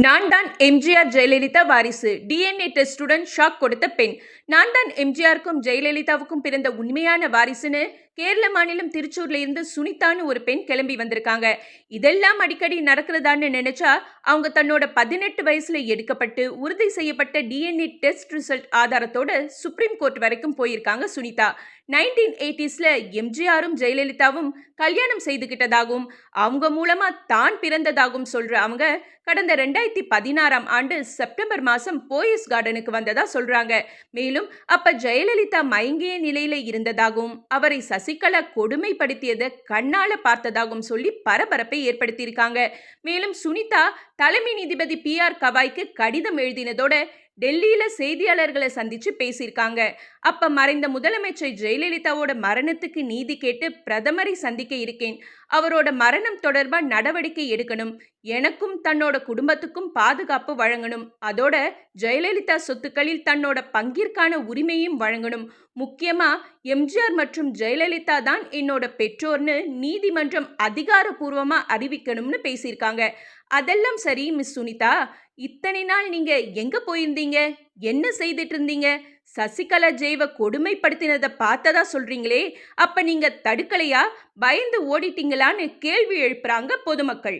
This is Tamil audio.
நான் தான் எம்ஜிஆர் ஜெயலலிதா வாரிசு. டிஎன்ஏ டெஸ்டுடன் ஷாக் கொடுத்த பெண். நான் தான் எம்ஜிஆருக்கும் ஜெயலலிதாவுக்கும் பிறந்த உண்மையான வாரிசுன்னு கேரள மாநிலம் திருச்சூர்ல இருந்து சுனிதான்னு ஒரு பெண் கிளம்பி வந்திருக்காங்க. இதெல்லாம் அடிக்கடி நடக்கிறதான்னு நினைச்சா அவங்க தன்னோட 18 வயசுல எடுக்கப்பட்டு உறுதி செய்யப்பட்ட டிஎன்ஏ டெஸ்ட் ரிசல்ட் ஆதாரத்தோட சுப்ரீம் கோர்ட் வரைக்கும் போயிருக்காங்க சுனிதா. 1980ஸ்ல எம்ஜிஆரும் ஜெயலலிதாவும் கல்யாணம் செய்துகிட்டதாகவும் அவங்க மூலமா தான் பிறந்ததாகவும் சொல்ற அவங்க கடந்த 2016ஆம் ஆண்டு செப்டம்பர் மாசம் போயஸ் கார்டனுக்கு வந்ததா சொல்றாங்க. மேலும் அப்ப ஜெயலலிதா மயங்கிய நிலையில இருந்ததாகவும் அவரை சசிகலா கொடுமைப்படுத்தியதை கண்ணால பார்த்ததாகவும் சொல்லி பரபரப்பை ஏற்படுத்தியிருக்காங்க. மேலும் சுனிதா தலைமை நீதிபதி பி.ஆர். கவாய்க்கு கடிதம் எழுதினதோட டெல்லியில செய்தியாளர்களை சந்திச்சு பேசியிருக்காங்க. அப்ப மறைந்த முதலமைச்சர் ஜெயலலிதாவோட மரணத்துக்கு நீதி கேட்டு பிரதமரை சந்திக்க இருக்கேன். அவரோட மரணம் தொடர்பா நடவடிக்கை எடுக்கணும். எனக்கும் தன்னோட குடும்பத்துக்கும் பாதுகாப்பு வழங்கணும். அதோட ஜெயலலிதா சொத்துக்களில் தன்னோட பங்கிற்கான உரிமையும் வழங்கணும். முக்கியமா எம்ஜிஆர் மற்றும் ஜெயலலிதா தான் என்னோட பெற்றோர்னு நீதிமன்றம் அதிகாரப்பூர்வமா அறிவிக்கணும்னு பேசியிருக்காங்க. அதெல்லாம் சரி மிஸ் சுனிதா, இத்தனை நாள் நீங்க எங்க போயிருந்தீங்க? என்ன செய்துட்டு இருந்தீங்க? சசிகலா ஜெயவை கொடுமைப்படுத்தினதை பார்த்ததா சொல்றீங்களே, அப்ப நீங்க தடுக்கலையா? பயந்து ஓடிட்டீங்களான்னு கேள்வி எழுப்புறாங்க பொதுமக்கள்.